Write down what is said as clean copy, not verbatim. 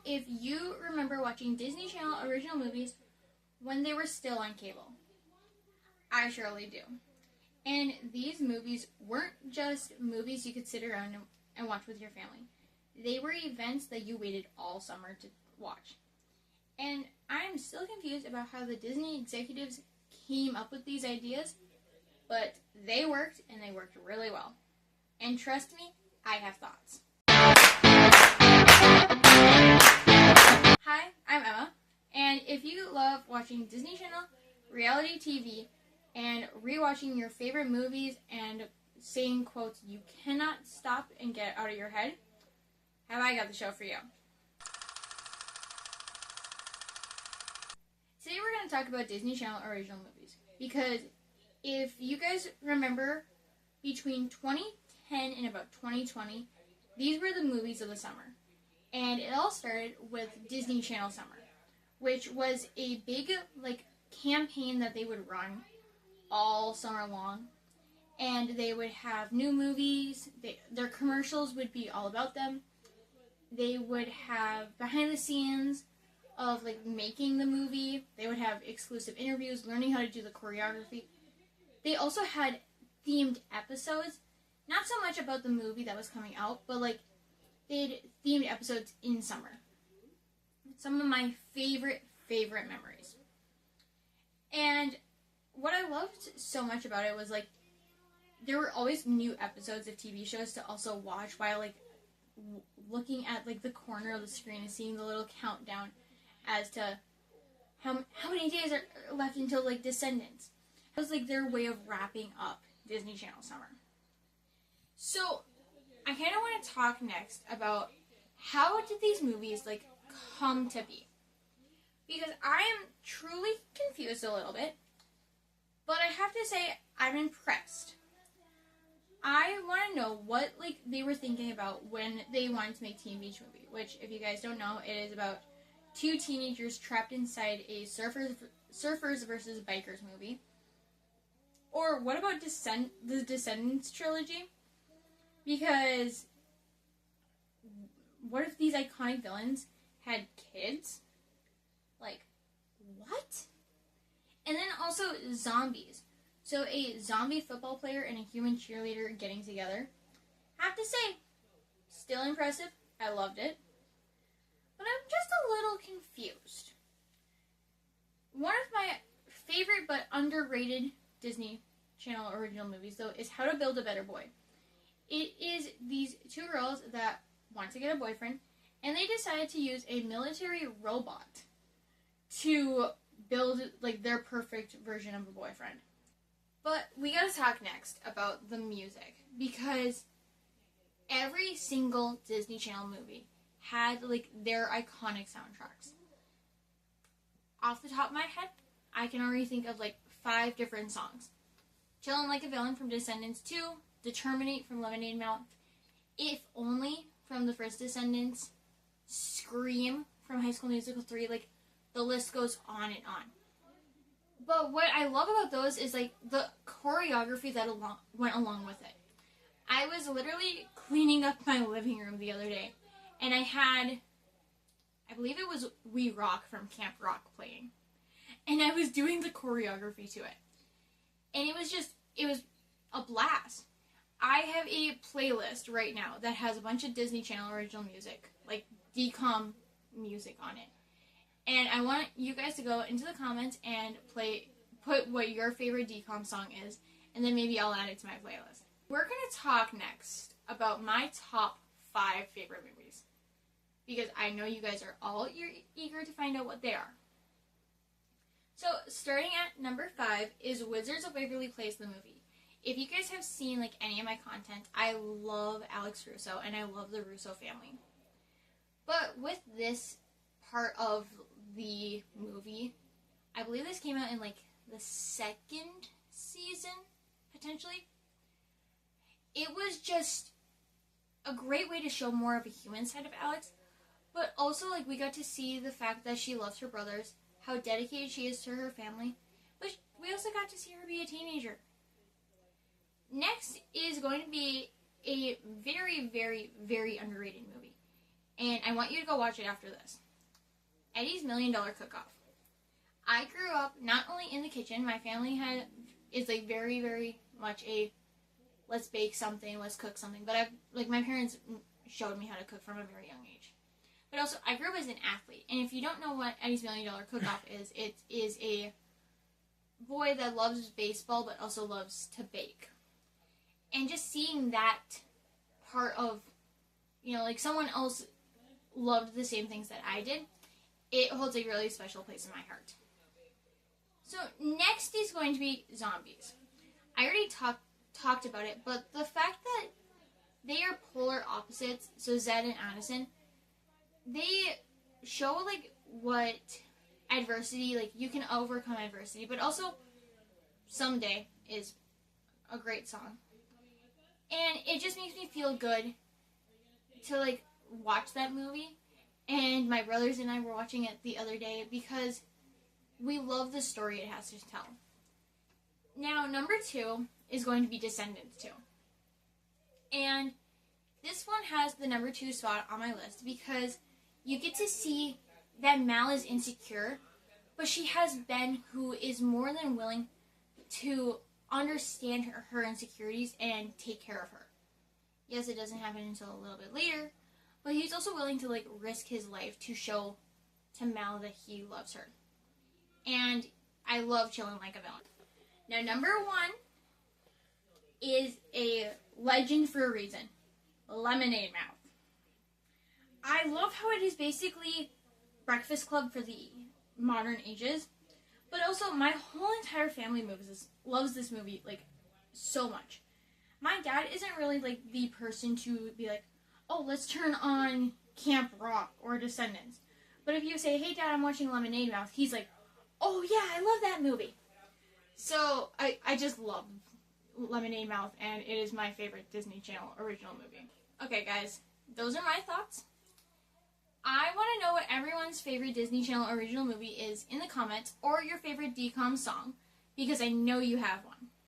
if you remember watching Disney Channel original movies when they were still on cable. I surely do. And these movies weren't just movies you could sit around and watch with your family. They were events that you waited all summer to watch. And I'm still confused about how the Disney executives came up with these ideas, but they worked, and they worked really well. And trust me, I have thoughts. Hi, I'm Emma, and if you love watching Disney Channel, reality TV, and rewatching your favorite movies and saying quotes you cannot stop and get out of your head, have I got the show for you. Today we're going to talk about Disney Channel original movies, because if you guys remember, between 2010 and about 2020, these were the movies of the summer. And it all started with Disney Channel Summer, which was a big campaign that they would run all summer long. And they would have new movies, their commercials would be all about them. They would have behind the scenes of making the movie. They would have exclusive interviews, learning how to do the choreography. They also had themed episodes, not so much about the movie that was coming out, but they had themed episodes in summer. Some of my favorite memories. And what I loved so much about it was there were always new episodes of TV shows to also watch while looking at the corner of the screen and seeing the little countdown as to how many days are left until Descendants. It was their way of wrapping up Disney Channel Summer. So I kind of want to talk next about how did these movies come to be, because I am truly confused a little bit, but I have to say I'm impressed. I want to know what they were thinking about when they wanted to make Teen Beach Movie, which, if you guys don't know, it is about two teenagers trapped inside a surfers versus bikers movie. Or what about the Descendants trilogy? Because what if these iconic villains had kids? What? And then also zombies. So a zombie football player and a human cheerleader getting together. I have to say, still impressive. I loved it. But I'm just a little confused. One of my favorite but underrated Disney Channel original movies, though, is How to Build a Better Boy. It is these two girls that want to get a boyfriend, and they decide to use a military robot to build their perfect version of a boyfriend. But we gotta talk next about the music, because every single Disney Channel movie had their iconic soundtracks. Off the top of my head, I can already think of 5 different songs. Chillin' Like a Villain from Descendants 2, Determinate from Lemonade Mouth, If Only from the first Descendants, Scream from High School Musical 3, the list goes on and on. But what I love about those is the choreography that went along with it. I was literally cleaning up my living room the other day, and I believe it was We Rock from Camp Rock playing. And I was doing the choreography to it. And it was a blast. I have a playlist right now that has a bunch of Disney Channel original music, DCOM music on it. And I want you guys to go into the comments and put what your favorite DCOM song is, and then maybe I'll add it to my playlist. We're going to talk next about my top 5 favorite movies, because I know you guys are all eager to find out what they are. So, starting at number 5 is Wizards of Waverly Place, the movie. If you guys have seen any of my content, I love Alex Russo, and I love the Russo family. But with this part of the movie, I believe this came out in the 2nd season, potentially. It was just a great way to show more of a human side of Alex, but also we got to see the fact that she loves her brothers, how dedicated she is to her family, but we also got to see her be a teenager. Next is going to be a very, very, very underrated movie, and I want you to go watch it after this. Eddie's $1 Million Cook-Off. I grew up not only in the kitchen, my family is like very, very much a let's bake something, let's cook something, but my parents showed me how to cook from a very young age. But also, I grew up as an athlete, and if you don't know what Eddie's $1 Million Cook-Off is, it is a boy that loves baseball but also loves to bake. And just seeing that part of, like someone else loved the same things that I did, it holds a really special place in my heart. So next is going to be zombies. I already talked about it, but the fact that they are polar opposites, so Zed and Addison, they show like what adversity, like you can overcome adversity, but also Someday is a great song. And it just makes me feel good to like watch that movie. And my brothers and I were watching it the other day because we love the story it has to tell. Now, number 2 is going to be Descendants 2. And this one has the number 2 spot on my list because you get to see that Mal is insecure, but she has Ben who is more than willing to understand her insecurities and take care of her. Yes, it doesn't happen until a little bit later, but he's also willing to like risk his life to show to Mal that he loves her. And I love Chilling Like a Villain. Now, number 1 is a legend for a reason. Lemonade Mouth. I love how it is basically Breakfast Club for the modern ages, but also my whole entire family loves this movie like so much. My dad isn't really like the person to be like, oh, let's turn on Camp Rock or Descendants. But if you say, hey Dad, I'm watching Lemonade Mouth, he's like, oh yeah, I love that movie. So I just love Lemonade Mouth, and it is my favorite Disney Channel original movie. Okay guys, those are my thoughts. I want to know what everyone's favorite Disney Channel original movie is in the comments, or your favorite DCOM song, because I know you have one.